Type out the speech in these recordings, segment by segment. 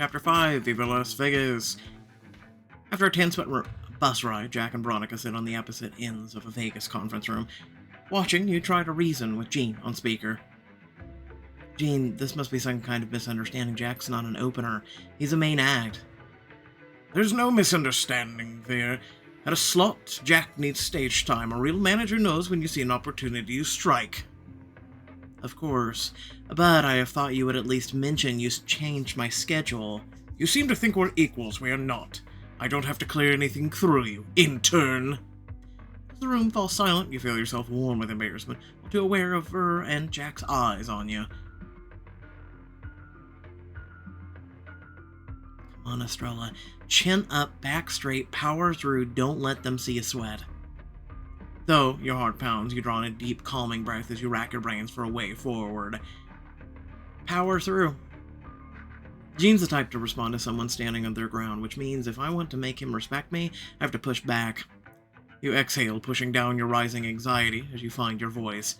Chapter 5, Viva Las Vegas. After a tense bus ride, Jack and Veronica sit on the opposite ends of a Vegas conference room. Watching, you try to reason with Gene on speaker. Gene, this must be some kind of misunderstanding. Jack's not an opener. He's a main act. There's no misunderstanding there. At a slot, Jack needs stage time. A real manager knows when you see an opportunity to strike. Of course, but I have thought you would at least mention you changed my schedule. You seem to think we're equals. We are not. I don't have to clear anything through you, intern. As the room falls silent, you feel yourself warm with embarrassment, while too aware of her and Jack's eyes on you. Come on, Estrella. Chin up, back straight, power through, don't let them see you sweat. Though your heart pounds, you draw in a deep, calming breath as you rack your brains for a way forward. Power through. Gene's the type to respond to someone standing on their ground, which means if I want to make him respect me, I have to push back. You exhale, pushing down your rising anxiety as you find your voice.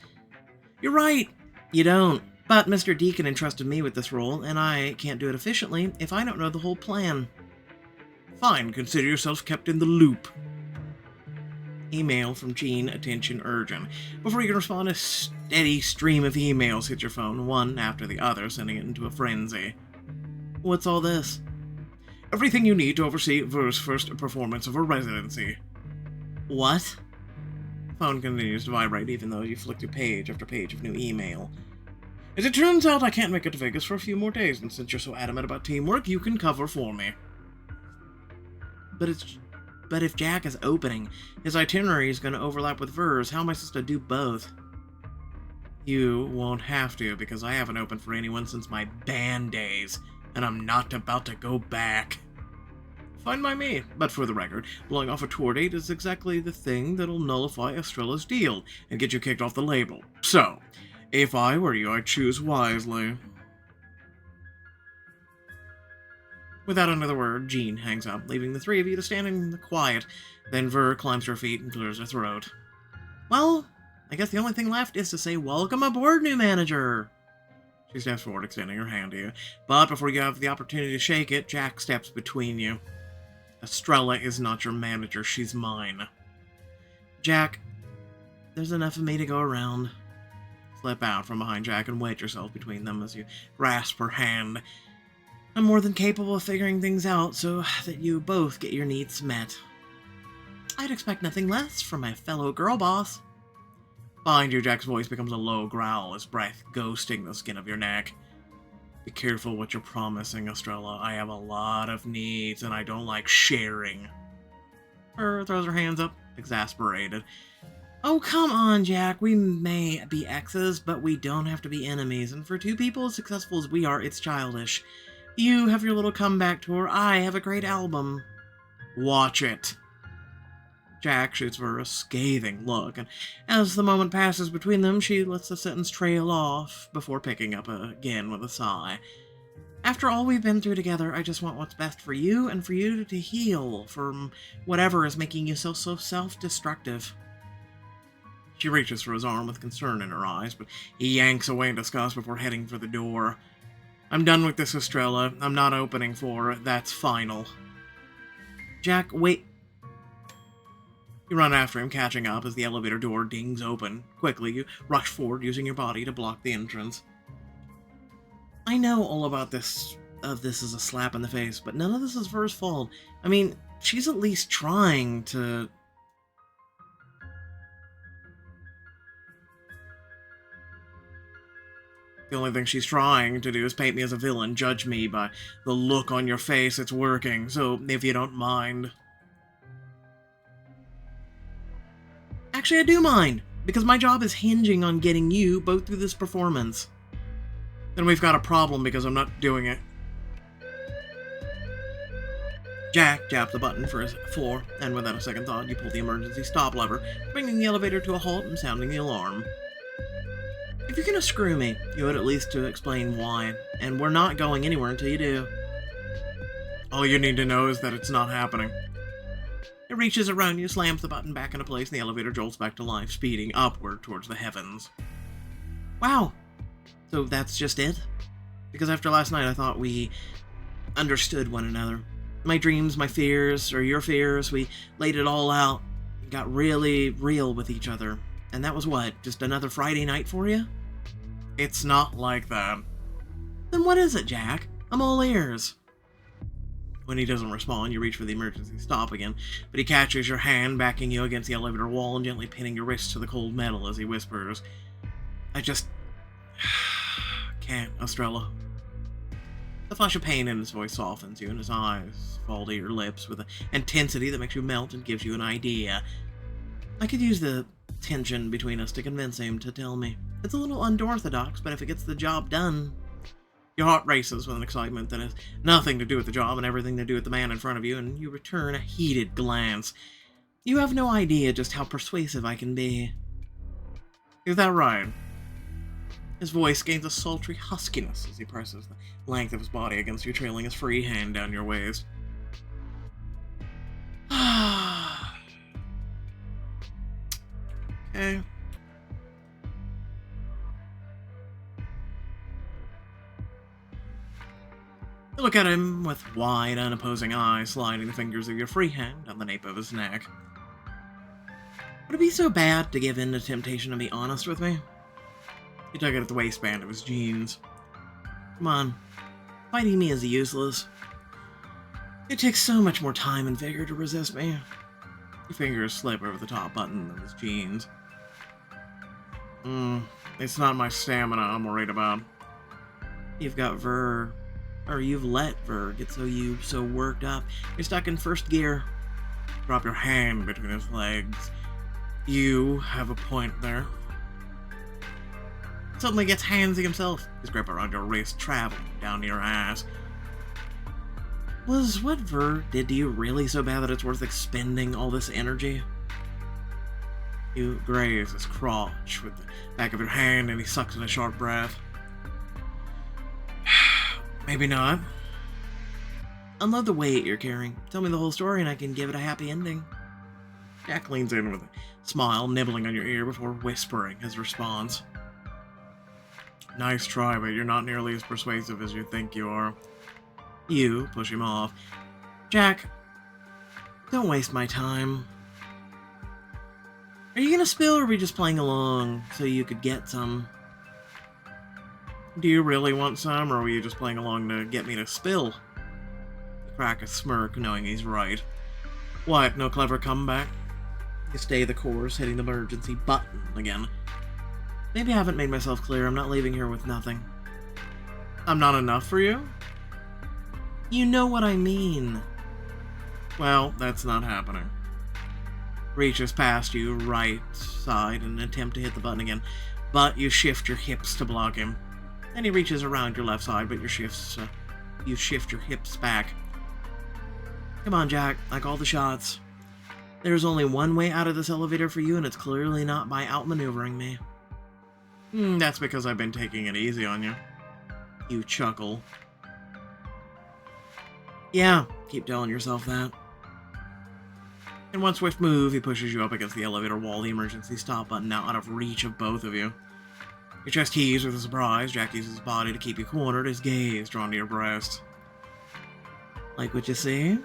You're right! You don't. But Mr. Deacon entrusted me with this role, and I can't do it efficiently if I don't know the whole plan. Fine, consider yourself kept in the loop. Email from Gene, attention urgent. Before you can respond, a steady stream of emails hit your phone, one after the other, sending it into a frenzy. What's all this? Everything you need to oversee Ver's first performance of her residency. What? Phone continues to vibrate even though you flick through page after page of new email. As it turns out, I can't make it to Vegas for a few more days, and since you're so adamant about teamwork, you can cover for me. But if Jack is opening, his itinerary is going to overlap with Ver's. How am I supposed to do both? You won't have to, because I haven't opened for anyone since my band days, and I'm not about to go back. Fine by me, but for the record, blowing off a tour date is exactly the thing that'll nullify Estrella's deal and get you kicked off the label. So, if I were you, I'd choose wisely. Without another word, Gene hangs up, leaving the three of you to stand in the quiet. Then Ver climbs to her feet and clears her throat. Well, I guess the only thing left is to say, welcome aboard, new manager! She steps forward, extending her hand to you. But before you have the opportunity to shake it, Jack steps between you. Estrella is not your manager, she's mine. Jack, there's enough of me to go around. Slip out from behind Jack and wedge yourself between them as you grasp her hand. I'm more than capable of figuring things out so that you both get your needs met. I'd expect nothing less from my fellow girl boss. Behind you, Jack's voice becomes a low growl, his breath ghosting the skin of your neck. Be careful what you're promising, Estrella. I have a lot of needs, and I don't like sharing. Her throws her hands up, exasperated. Oh, come on, Jack. We may be exes, but we don't have to be enemies, and for two people as successful as we are, it's childish. You have your little comeback tour. I have a great album. Watch it. Jack shoots her a scathing look, and as the moment passes between them, she lets the sentence trail off before picking up again with a sigh. After all we've been through together, I just want what's best for you and for you to heal from whatever is making you so self-destructive. She reaches for his arm with concern in her eyes, but he yanks away in disgust before heading for the door. I'm done with this, Estrella. I'm not opening for her. That's final. Jack, wait. You run after him, catching up as the elevator door dings open. Quickly, you rush forward, using your body to block the entrance. I know all about this as a slap in the face, but none of this is Ver's fault. I mean, she's at least trying to... The only thing she's trying to do is paint me as a villain, judge me by the look on your face. It's working, so if you don't mind. Actually, I do mind, because my job is hinging on getting you both through this performance. Then we've got a problem because I'm not doing it. Jack jabbed the button for his floor, and without a second thought, you pull the emergency stop lever, bringing the elevator to a halt and sounding the alarm. If you're gonna screw me, you would at least to explain why, and we're not going anywhere until you do. All you need to know is that it's not happening. It reaches around you, slams the button back into place, and the elevator jolts back to life, speeding upward towards the heavens. Wow! So that's just it? Because after last night I thought we understood one another. My dreams, my fears, or your fears, we laid it all out, got really real with each other. And that was what, just another Friday night for you? It's not like that. Then what is it, Jack? I'm all ears. When he doesn't respond, you reach for the emergency stop again, but he catches your hand, backing you against the elevator wall and gently pinning your wrist to the cold metal as he whispers, "I just can't, Estrella." The flash of pain in his voice softens you, and his eyes fall to your lips with an intensity that makes you melt and gives you an idea. I could use the tension between us to convince him to tell me. It's a little unorthodox, but if it gets the job done... Your heart races with an excitement that has nothing to do with the job and everything to do with the man in front of you, and you return a heated glance. You have no idea just how persuasive I can be. Is that right? His voice gains a sultry huskiness as he presses the length of his body against you, trailing his free hand down your waist. Okay. You look at him with wide, unopposing eyes, sliding the fingers of your free hand down the nape of his neck. Would it be so bad to give in to temptation and be honest with me? He took it at the waistband of his jeans. Come on. Fighting me is useless. It takes so much more time and vigor to resist me. Your fingers slip over the top button of his jeans. It's not my stamina I'm worried about. You've got Ver... Or you've let Ver get so worked up. You're stuck in first gear. Drop your hand between his legs. You have a point there. Suddenly gets handsy himself. His grip around your wrist traveling down to your ass. Was what Ver did to you really so bad that it's worth expending all this energy? You graze his crotch with the back of your hand and he sucks in a sharp breath. Maybe not. Unload the weight you're carrying. Tell me the whole story and I can give it a happy ending. Jack leans in with a smile, nibbling on your ear before whispering his response. Nice try, but you're not nearly as persuasive as you think you are. You push him off. Jack, don't waste my time. Are you gonna spill or are we just playing along so you could get some? Do you really want some, or were you just playing along to get me to spill? You crack a smirk, knowing he's right. What, no clever comeback? You stay the course, hitting the emergency button again. Maybe I haven't made myself clear. I'm not leaving here with nothing. I'm not enough for you? You know what I mean. Well, that's not happening. Reaches past you, right side, in an attempt to hit the button again, but you shift your hips to block him. Then he reaches around your left side, but you shift your hips back. Come on, Jack. I call the shots. There's only one way out of this elevator for you, and it's clearly not by outmaneuvering me. That's because I've been taking it easy on you. You chuckle. Yeah, keep telling yourself that. In one swift move, he pushes you up against the elevator wall, the emergency stop button now out of reach of both of you. Your chest heaves with a surprise. Jack uses his body to keep you cornered, his gaze drawn to your breast. Like what you see?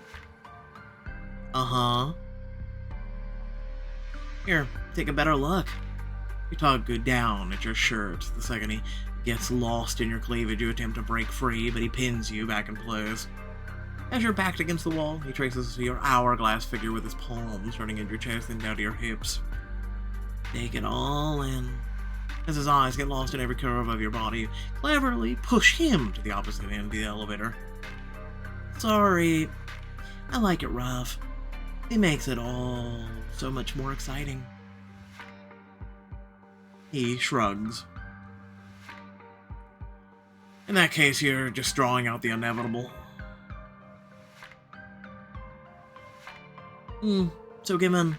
Uh-huh. Here, take a better look. You tug down at your shirt. The second he gets lost in your cleavage, you attempt to break free, but he pins you back in place. As you're backed against the wall, he traces your hourglass figure with his palms, running into your chest and down to your hips. Take it all in. As his eyes get lost in every curve of your body, you cleverly push him to the opposite end of the elevator. Sorry. I like it rough. It makes it all so much more exciting. He shrugs. In that case, you're just drawing out the inevitable. So give in.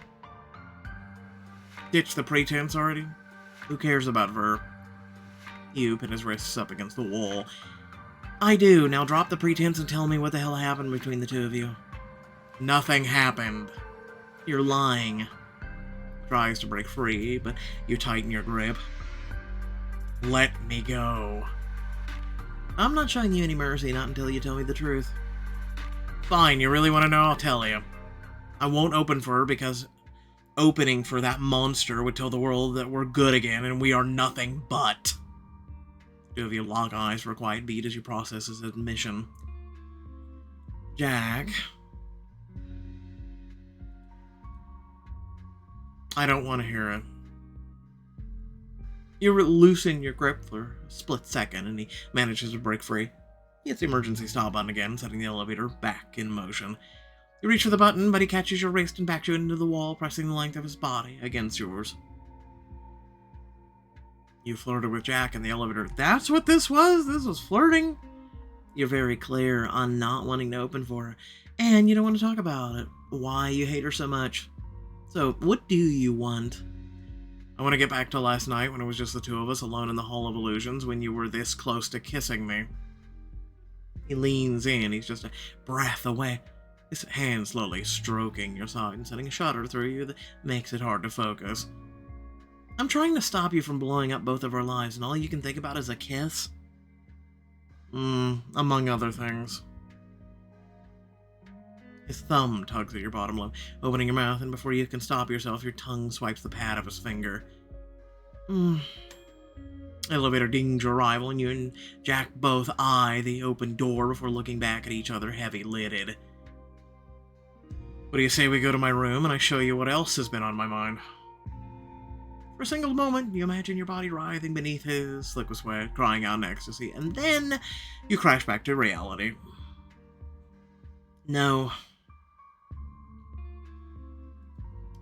Ditch the pretense already? Who cares about Ver? You pin his wrists up against the wall. I do. Now drop the pretense and tell me what the hell happened between the two of you. Nothing happened. You're lying. Tries to break free, but you tighten your grip. Let me go. I'm not showing you any mercy, not until you tell me the truth. Fine, you really want to know? I'll tell you. I won't open for her because opening for that monster would tell the world that we're good again and we are nothing but. Two of you lock eyes for a quiet beat as you process his admission. Jack. I don't want to hear it. You loosen your grip for a split second and he manages to break free. He hits the emergency stop button again, setting the elevator back in motion. You reach for the button, but he catches your wrist and backs you into the wall, pressing the length of his body against yours. You flirted with Jack in the elevator. That's what this was? This was flirting? You're very clear on not wanting to open for her, and you don't want to talk about it. Why you hate her so much. So, what do you want? I want to get back to last night when it was just the two of us alone in the Hall of Illusions when you were this close to kissing me. He leans in, he's just a breath away, his hand slowly stroking your side and sending a shudder through you that makes it hard to focus. I'm trying to stop you from blowing up both of our lives, and all you can think about is a kiss? Among other things. His thumb tugs at your bottom lip, opening your mouth, and before you can stop yourself, your tongue swipes the pad of his finger. Elevator dings your arrival, and you and Jack both eye the open door before looking back at each other heavy-lidded. What do you say we go to my room, and I show you what else has been on my mind? For a single moment, you imagine your body writhing beneath his, slick with sweat, crying out in ecstasy, and then you crash back to reality. No.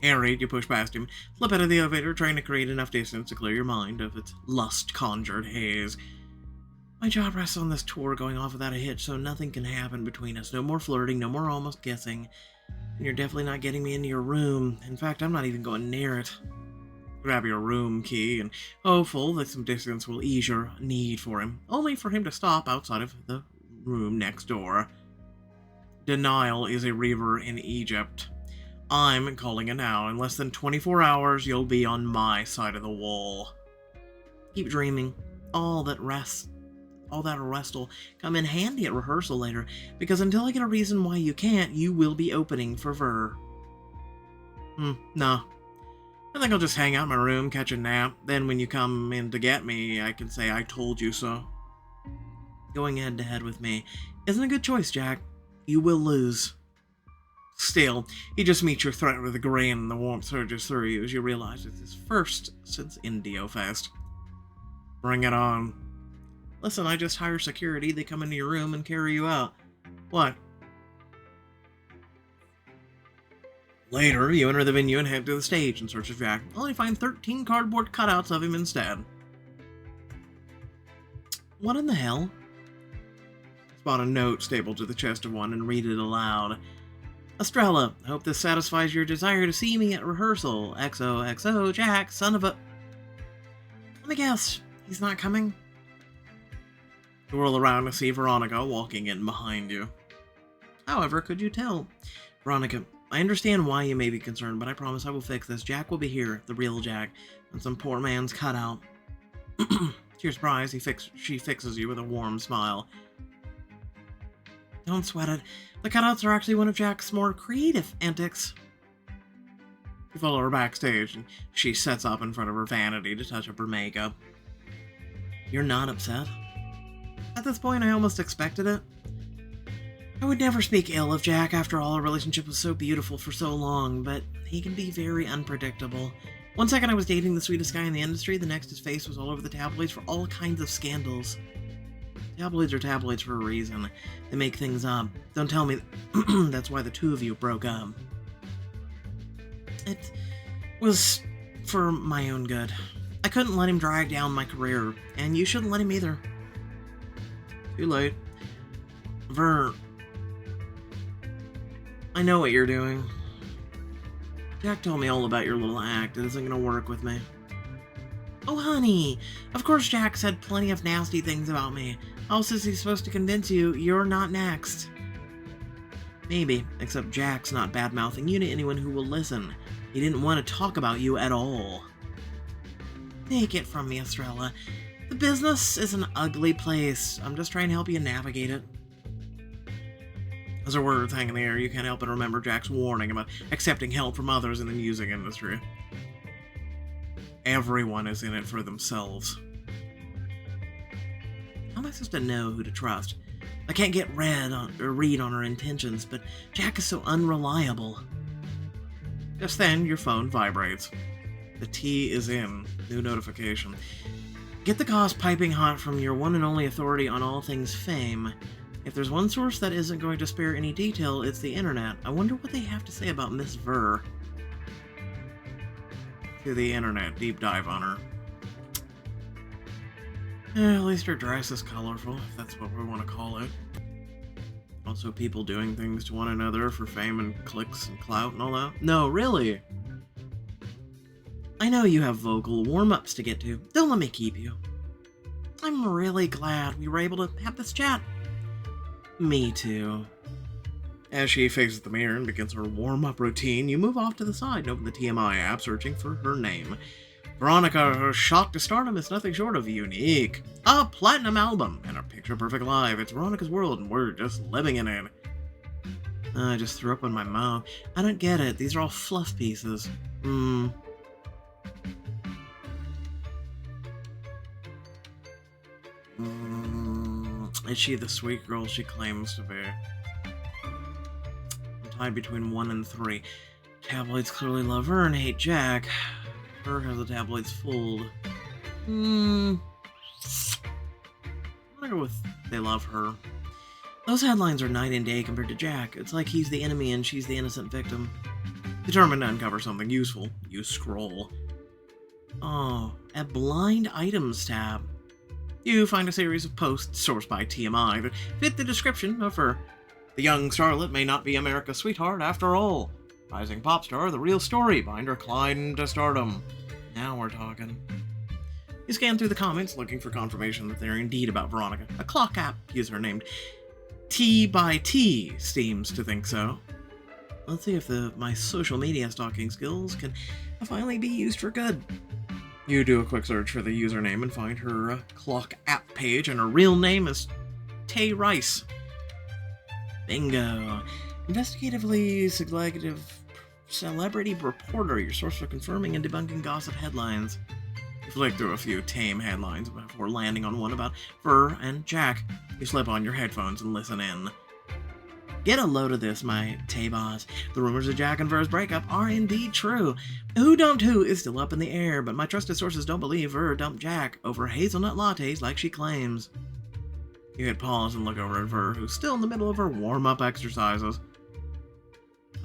Harried, you push past him, slip out of the elevator, trying to create enough distance to clear your mind of its lust-conjured haze. My job rests on this tour going off without a hitch, so nothing can happen between us. No more flirting, no more almost kissing. And you're definitely not getting me into your room. In fact, I'm not even going near it. Grab your room key and hopeful that some distance will ease your need for him, only for him to stop outside of the room next door. Denial is a river in Egypt. I'm calling it now. In less than 24 hours, you'll be on my side of the wall. Keep dreaming. All that rest will come in handy at rehearsal later, because until I get a reason why you can't, you will be opening for Ver. No. I think I'll just hang out in my room, catch a nap, then when you come in to get me, I can say I told you so. Going head-to-head with me isn't a good choice, Jack. You will lose. Still, he just meets your threat with a grin and the warmth surges through you as you realize it's his first since Indio Fest. Bring it on. Listen, I just hire security, they come into your room and carry you out. What? Later, you enter the venue and head to the stage in search of Jack, only to find 13 cardboard cutouts of him instead. What in the hell? Spot a note stapled to the chest of one and read it aloud. Estrella, hope this satisfies your desire to see me at rehearsal. XOXO, Jack, son of a... Let me guess, he's not coming? You whirl around to see Veronica walking in behind you. However, could you tell? Veronica, I understand why you may be concerned, but I promise I will fix this. Jack will be here, the real Jack, and some poor man's cutout. To your surprise, she fixes you with a warm smile. Don't sweat it. The cutouts are actually one of Jack's more creative antics. You follow her backstage, and she sets up in front of her vanity to touch up her makeup. You're not upset? At this point, I almost expected it. I would never speak ill of Jack. After all, our relationship was so beautiful for so long, but he can be very unpredictable. One second I was dating the sweetest guy in the industry, the next his face was all over the tabloids for all kinds of scandals. Tabloids are tabloids for a reason. They make things up. Don't tell me that's why the two of you broke up. It was for my own good. I couldn't let him drag down my career, and you shouldn't let him either. Too late. Ver, I know what you're doing. Jack told me all about your little act. It isn't gonna work with me. Oh, honey. Of course Jack said plenty of nasty things about me. How else is he supposed to convince you you're not next? Maybe, except Jack's not bad-mouthing you to anyone who will listen. He didn't want to talk about you at all. Take it from me, Estrella. The The business is an ugly place. I'm just trying to help you navigate it. As her words hang in the air, you can't help but remember Jack's warning about accepting help from others in the music industry. Everyone is in it for themselves. How am I supposed to know who to trust? I can't get read on her intentions, but Jack is so unreliable. Just then, your phone vibrates. The tea is in. New notification. Get the cost piping hot from your one and only authority on all things fame. If there's one source that isn't going to spare any detail, it's the internet. I wonder what they have to say about Miss Ver. To the internet, deep dive on her. At least her dress is colorful, if that's what we want to call it. Also, people doing things to one another for fame and clicks and clout and all that. No, really. I know you have vocal warm-ups to get to. Don't let me keep you. I'm really glad we were able to have this chat. Me too. As she faces the mirror and begins her warm-up routine, you move off to the side and open the TMI app, searching for her name. Veronica, her shot to stardom is nothing short of unique. A platinum album and a picture-perfect live. It's Veronica's world and we're just living in it. I just threw up in my mouth. I don't get it. These are all fluff pieces. Is she the sweet girl she claims to be? I'm tied between 1 and 3. Tabloids clearly love her and hate Jack. Her has the tabloids fooled. I'm gonna go with they love her. Those headlines are night and day compared to Jack. It's like he's the enemy and she's the innocent victim. Determined to uncover something useful, you scroll. Oh, a blind items tab. You find a series of posts sourced by TMI that fit the description of her. The young starlet may not be America's sweetheart after all. Rising pop star, the real story behind her climb to stardom. Now we're talking. You scan through the comments looking for confirmation that they're indeed about Veronica. A clock app user named T by T seems to think so. Let's see if my social media stalking skills can finally be used for good. You do a quick search for the username and find her clock app page, and her real name is Tay Rice. Bingo. Investigatively selective celebrity reporter, your source for confirming and debunking gossip headlines. You flick through a few tame headlines before landing on one about Ver and Jack. You slip on your headphones and listen in. Get a load of this, my Tay-Boss. The rumors of Jack and Ver's breakup are indeed true. Who dumped who is still up in the air, but my trusted sources don't believe Ver dumped Jack over hazelnut lattes like she claims. You hit pause and look over at Ver, who's still in the middle of her warm-up exercises.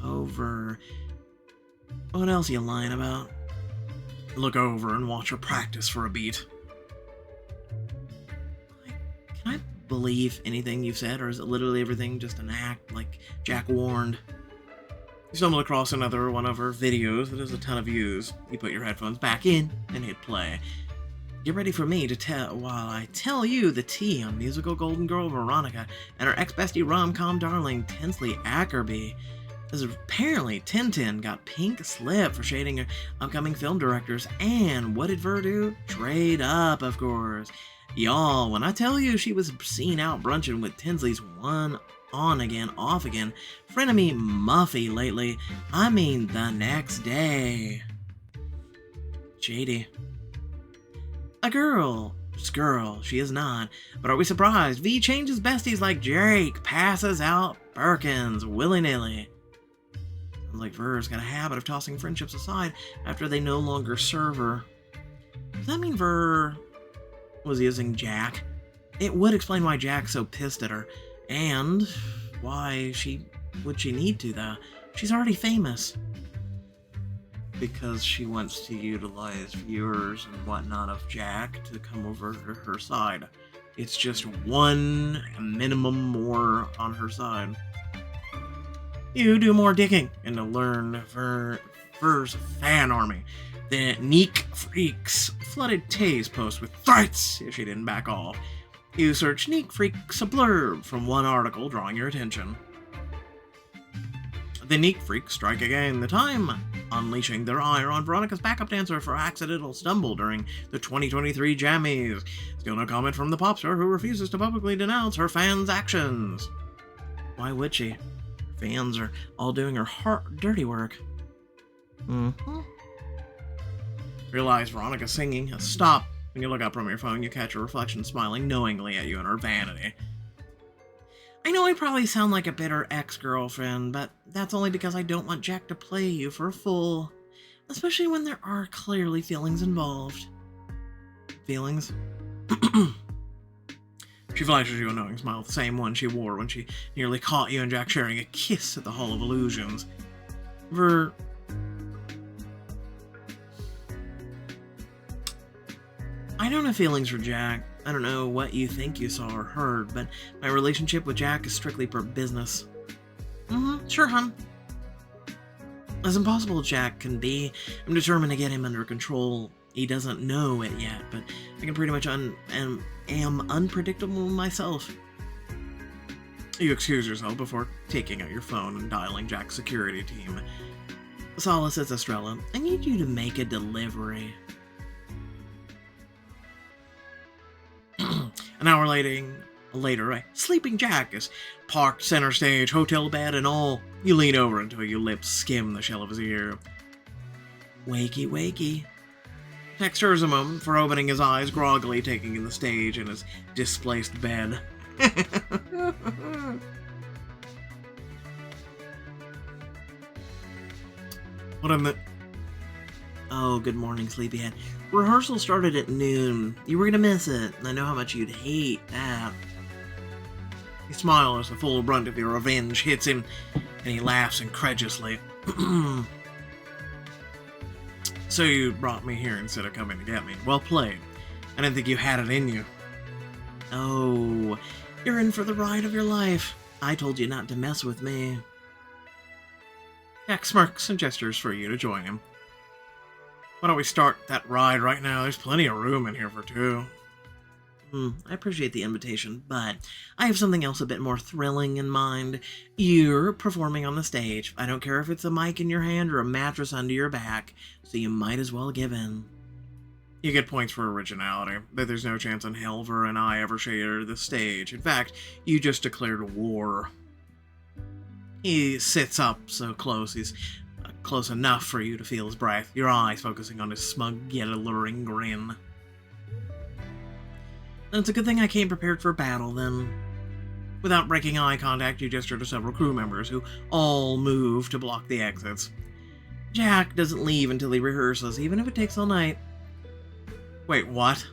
Over. What else are you lying about? Look over and watch her practice for a beat. Can I believe anything you've said, or is it literally everything just an act, like Jack warned? You stumble across another one of her videos that has a ton of views. You put your headphones back in and hit play. Get ready for me to tell while I tell you the tea on musical golden girl Veronica and her ex-bestie rom-com darling Tinsley Ackerby. As apparently Tintin got pink slip for shading her upcoming film directors, and what did Ver do? Trade up, of course. Y'all, when I tell you she was seen out brunching with Tinsley's one on again, off again, frenemy Muffy lately, I mean the next day. Shady. A girl. Girl, she is not. But are we surprised? V changes besties like Drake, passes out Perkins willy-nilly. Sounds like Ver's got a habit of tossing friendships aside after they no longer serve her. Does that mean Ver was using Jack? It would explain why Jack's so pissed at her, and why would she need to, though? She's already famous. Because she wants to utilize viewers and whatnot of Jack to come over to her side. It's just one minimum more on her side. You do more digging and to learn Ver's fan army. The Neek Freaks flooded Tay's post with threats if she didn't back off. You search Neek Freaks a blurb from one article drawing your attention. The Neek Freaks strike again. The time unleashing their ire on Veronica's backup dancer for accidental stumble during the 2023 Jammies. Still no comment from the pop star, who refuses to publicly denounce her fans' actions. Why would she? Her fans are all doing her dirty work. Realize Veronica's singing has stopped. When you look up from your phone, you catch a reflection smiling knowingly at you in her vanity. I know I probably sound like a bitter ex-girlfriend, but that's only because I don't want Jack to play you for a fool. Especially when there are clearly feelings involved. Feelings? She flashes you a knowing smile, the same one she wore when she nearly caught you and Jack sharing a kiss at the Hall of Illusions. I don't have feelings for Jack. I don't know what you think you saw or heard, but my relationship with Jack is strictly for business. Sure, hon. As impossible as Jack can be, I'm determined to get him under control. He doesn't know it yet, but I can pretty much am unpredictable myself. You excuse yourself before taking out your phone and dialing Jack's security team. Solace, it's Estrella. I need you to make a delivery. An hour later, a sleeping Jack is parked center stage, hotel bed and all. You lean over until your lips skim the shell of his ear. Wakey, wakey. Jack stirs a moment for opening his eyes, groggily taking in the stage in his displaced bed. What in the... Oh, good morning, sleepyhead. Rehearsal started at noon. You were gonna miss it. I know how much you'd hate that. He smiles as the full brunt of your revenge hits him, and he laughs incredulously. So you brought me here instead of coming to get me. Well played. I didn't think you had it in you. Oh, you're in for the ride of your life. I told you not to mess with me. Jack smirks and gestures for you to join him. Why don't we start that ride right now? There's plenty of room in here for two. I appreciate the invitation, but I have something else a bit more thrilling in mind. You're performing on the stage. I don't care if it's a mic in your hand or a mattress under your back, so you might as well give in. You get points for originality, but there's no chance in hell Ver and I ever share the stage. In fact, you just declared war. He sits up so close, he's close enough for you to feel his breath, your eyes focusing on his smug yet alluring grin. And it's a good thing I came prepared for battle, then. Without breaking eye contact, you gesture to several crew members, who all move to block the exits. Jack doesn't leave until he rehearses, even if it takes all night. Wait, what?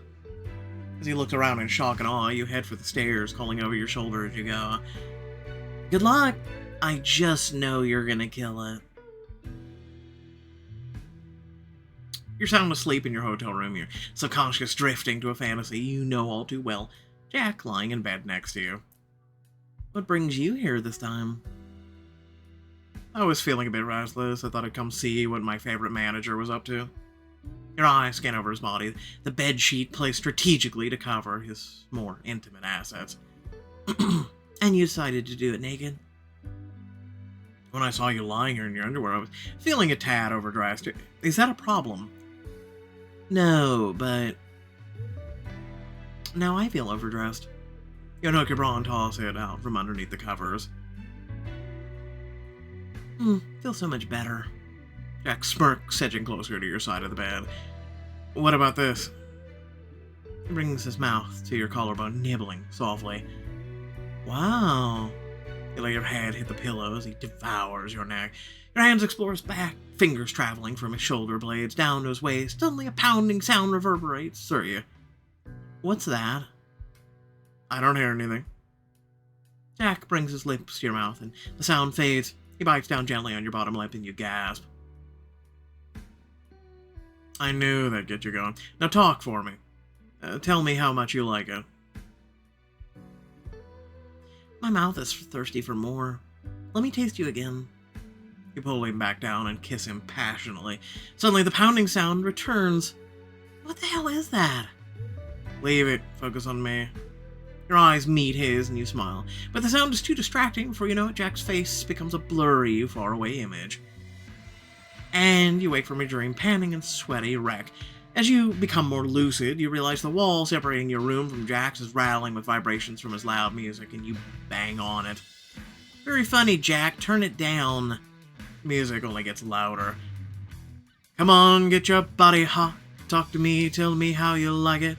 As he looks around in shock and awe, you head for the stairs, calling over your shoulder as you go. Good luck! I just know you're gonna kill it. You're sound asleep in your hotel room, your subconscious drifting to a fantasy you know all too well. Jack lying in bed next to you. What brings you here this time? I was feeling a bit restless. I thought I'd come see what my favorite manager was up to. Your eyes scan over his body, the bed sheet placed strategically to cover his more intimate assets. And you decided to do it naked? When I saw you lying here in your underwear, I was feeling a tad overdressed. Is that a problem? No, but... Now I feel overdressed. You unhook your bra and toss it out from underneath the covers. Feels so much better. Jack smirks, edging closer to your side of the bed. What about this? He brings his mouth to your collarbone, nibbling softly. Wow. You let your head hit the pillow as he devours your neck. Your hands explore his back, fingers traveling from his shoulder blades down to his waist. Suddenly a pounding sound reverberates through you. What's that? I don't hear anything. Jack brings his lips to your mouth, and the sound fades. He bites down gently on your bottom lip, and you gasp. I knew that'd get you going. Now talk for me. Tell me how much you like it. My mouth is thirsty for more. Let me taste you again. You pull him back down and kiss him passionately. Suddenly, the pounding sound returns. What the hell is that? Leave it. Focus on me. Your eyes meet his and you smile. But the sound is too distracting. Before you know it, Jack's face becomes a blurry, faraway image. and you wake from your dream panting and sweaty wreck. As you become more lucid, you realize the wall separating your room from Jack's is rattling with vibrations from his loud music, and you bang on it. Very funny, Jack. Turn it down. Music only gets louder. Come on, get your body hot. Talk to me, tell me how you like it.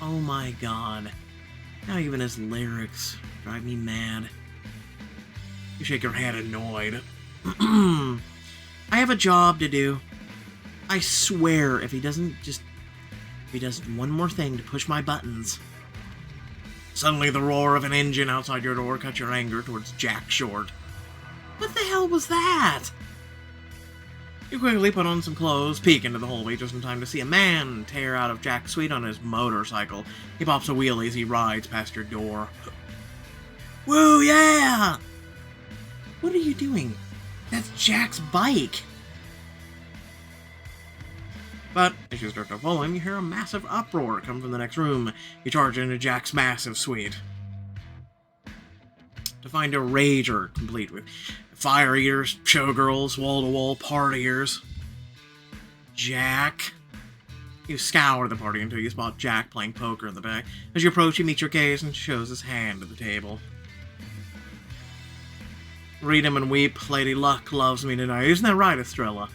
Oh my god. Now even his lyrics drive me mad. You shake your head annoyed. I have a job to do. I swear if he does one more thing to push my buttons. Suddenly the roar of an engine outside your door cuts your anger towards Jack short. What the hell was that? You quickly put on some clothes, peek into the hallway just in time to see a man tear out of Jack's suite on his motorcycle. He pops a wheelie as he rides past your door. Woo, yeah! What are you doing? That's Jack's bike! But as you start to follow him, you hear a massive uproar come from the next room. You charge into Jack's massive suite to find a rager complete with fire eaters, showgirls, wall-to-wall partiers. Jack. You scour the party until you spot Jack playing poker in the back. As you approach, you meet your gaze and shows his hand at the table. Read him and weep. Lady Luck loves me tonight. Isn't that right, Estrella?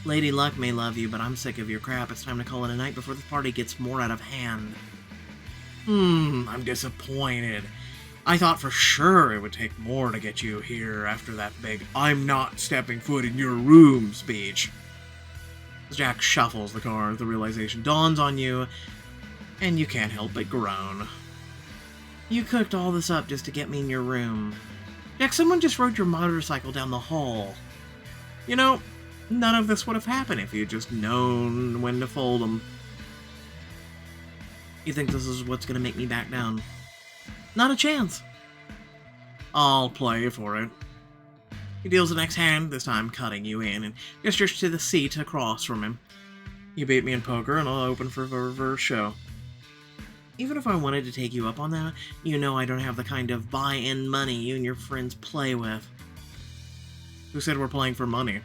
Lady Luck may love you, but I'm sick of your crap. It's time to call it a night before the party gets more out of hand. I'm disappointed. I thought for sure it would take more to get you here after that big "I'm not stepping foot in your room" speech. As Jack shuffles the card, the realization dawns on you, and you can't help but groan. You cooked all this up just to get me in your room. Jack, someone just rode your motorcycle down the hall. You know, none of this would have happened if you'd just known when to fold them. You think this is what's gonna make me back down? Not a chance. I'll play for it. He deals the next hand, this time cutting you in, and gestures to the seat across from him. You beat me in poker, and I'll open for a reverse show. Even if I wanted to take you up on that, you know I don't have the kind of buy-in money you and your friends play with. Who said we're playing for money?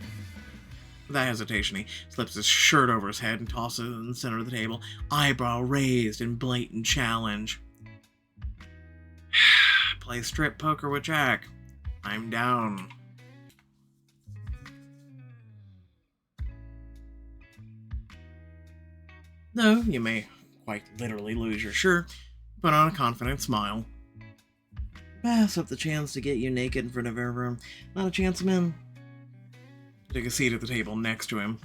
Without hesitation, he slips his shirt over his head and tosses it in the center of the table, eyebrow raised in blatant challenge. Play strip poker with Jack. I'm down. No, you may quite literally lose your shirt, put on a confident smile. Pass up the chance to get you naked in front of everyone. Not a chance, man. Take a seat at the table next to him.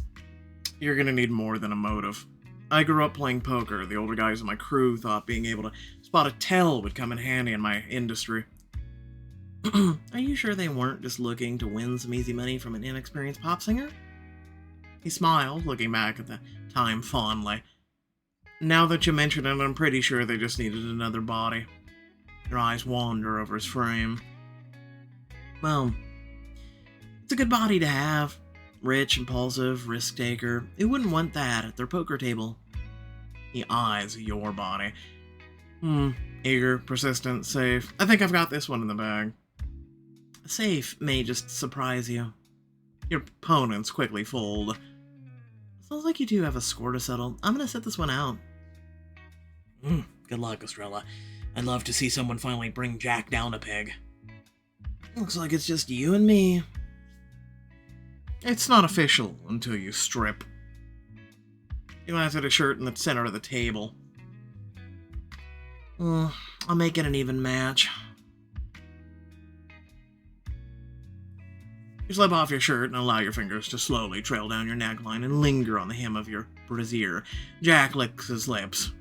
You're gonna need more than a motive. I grew up playing poker. The older guys in my crew thought being able to spot a tell would come in handy in my industry. Are you sure they weren't just looking to win some easy money from an inexperienced pop singer? He smiled, looking back at the time fondly. Now that you mention it, I'm pretty sure they just needed another body. Your eyes wander over his frame. Well, it's a good body to have. Rich, impulsive, risk-taker. Who wouldn't want that at their poker table? He eyes your body. Eager, persistent, safe. I think I've got this one in the bag. Safe may just surprise you. Your opponents quickly fold. Sounds like you two have a score to settle. I'm gonna set this one out. Good luck, Estrella. I'd love to see someone finally bring Jack down a peg. Looks like it's just you and me. It's not official until you strip. He laughs at his shirt in the center of the table. I'll make it an even match. You slip off your shirt and allow your fingers to slowly trail down your neckline and linger on the hem of your brassiere. Jack licks his lips.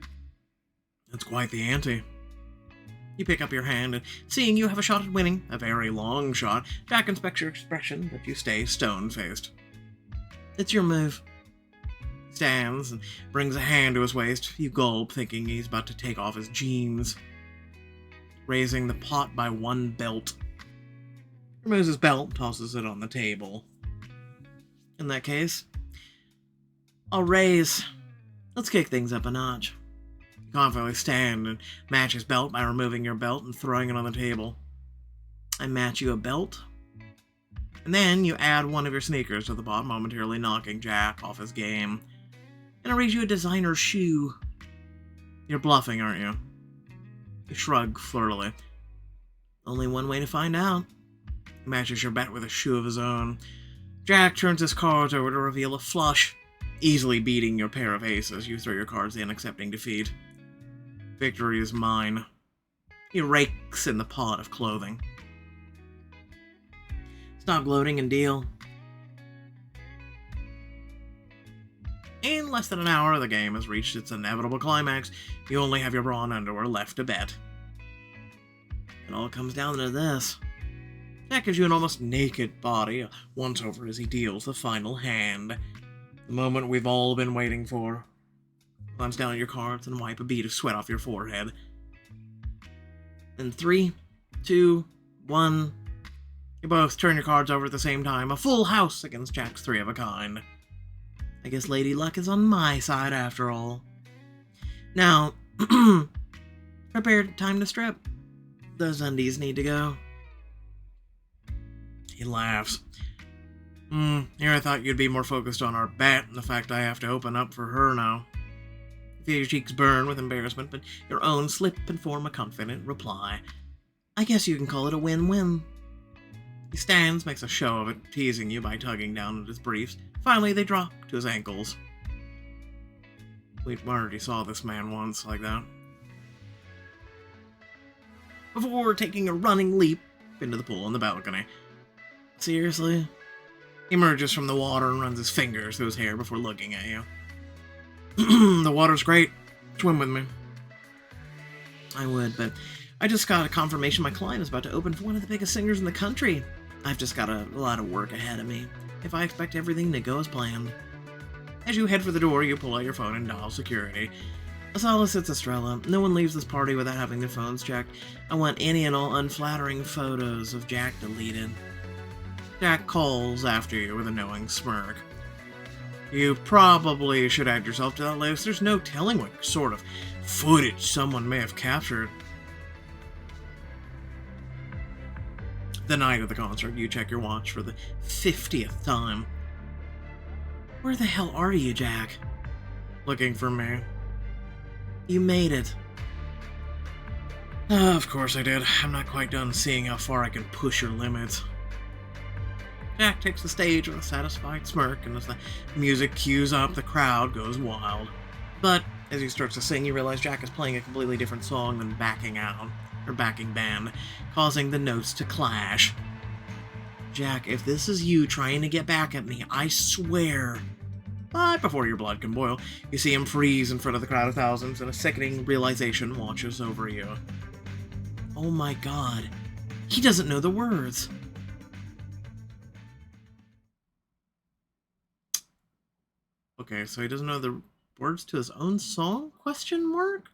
That's quite the ante. You pick up your hand, and seeing you have a shot at winning, a very long shot, Jack inspects your expression, but you stay stone-faced. It's your move. He stands and brings a hand to his waist. You gulp, thinking he's about to take off his jeans. Raising the pot by one belt. He removes his belt and tosses it on the table. In that case, I'll raise. Let's kick things up a notch. You confidently stand and match his belt by removing your belt and throwing it on the table. I match you a belt And then you add one of your sneakers to the pot, momentarily knocking Jack off his game. And I raise you a designer shoe. You're bluffing, aren't you? You shrug flirtily. Only one way to find out. He matches your bet with a shoe of his own. Jack turns his cards over to reveal a flush, easily beating your pair of aces. You throw your cards in, accepting defeat. Victory is mine. He rakes in the pot of clothing. Stop gloating and deal. In less than an hour, the game has reached its inevitable climax. You only have your bra and underwear left to bet. It all comes down to this. Jack gives you an almost naked body, a once-over as he deals the final hand. The moment we've all been waiting for. Glance down at your cards and wipe a bead of sweat off your forehead. In 3, 2, 1... You both turn your cards over at the same time. A full house against Jack's 3 of a kind. I guess Lady Luck is on my side after all. Now, prepare time to strip. Those undies need to go. He laughs. Here I thought you'd be more focused on our bet and the fact I have to open up for her now. You feel your cheeks burn with embarrassment, but your own slip and form a confident reply. I guess you can call it a win-win. He stands, makes a show of it, teasing you by tugging down at his briefs. Finally, they drop to his ankles. We already saw this man once like that. Before taking a running leap into the pool on the balcony. Seriously? He emerges from the water and runs his fingers through his hair before looking at you. The water's great. Swim with me. I would, but I just got a confirmation my client is about to open for one of the biggest singers in the country. I've just got a lot of work ahead of me, if I expect everything to go as planned. As you head for the door, you pull out your phone and dial security. Asala sits Estrella. No one leaves this party without having their phones checked. I want any and all unflattering photos of Jack deleted. Jack calls after you with a knowing smirk. You probably should add yourself to that list. There's no telling what sort of footage someone may have captured. The night of the concert, you check your watch for the 50th time. Where the hell are you, Jack? Looking for me. You made it. Of course I did. I'm not quite done seeing how far I can push your limits. Jack takes the stage with a satisfied smirk, and as the music cues up, the crowd goes wild. But as he starts to sing, you realize Jack is playing a completely different song than backing band, causing the notes to clash. Jack, if this is you trying to get back at me, I swear. But before your blood can boil, you see him freeze in front of the crowd of thousands, and a sickening realization washes over you. Oh my god, he doesn't know the words. Okay, so he doesn't know the words to his own song? Question mark?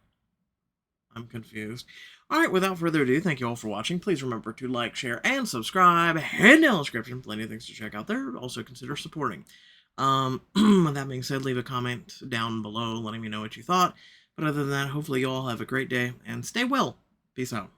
I'm confused. Alright, without further ado, thank you all for watching. Please remember to like, share, and subscribe. Head down the description, plenty of things to check out there. Also consider supporting. With that being said, leave a comment down below letting me know what you thought. But other than that, hopefully you all have a great day, and stay well. Peace out.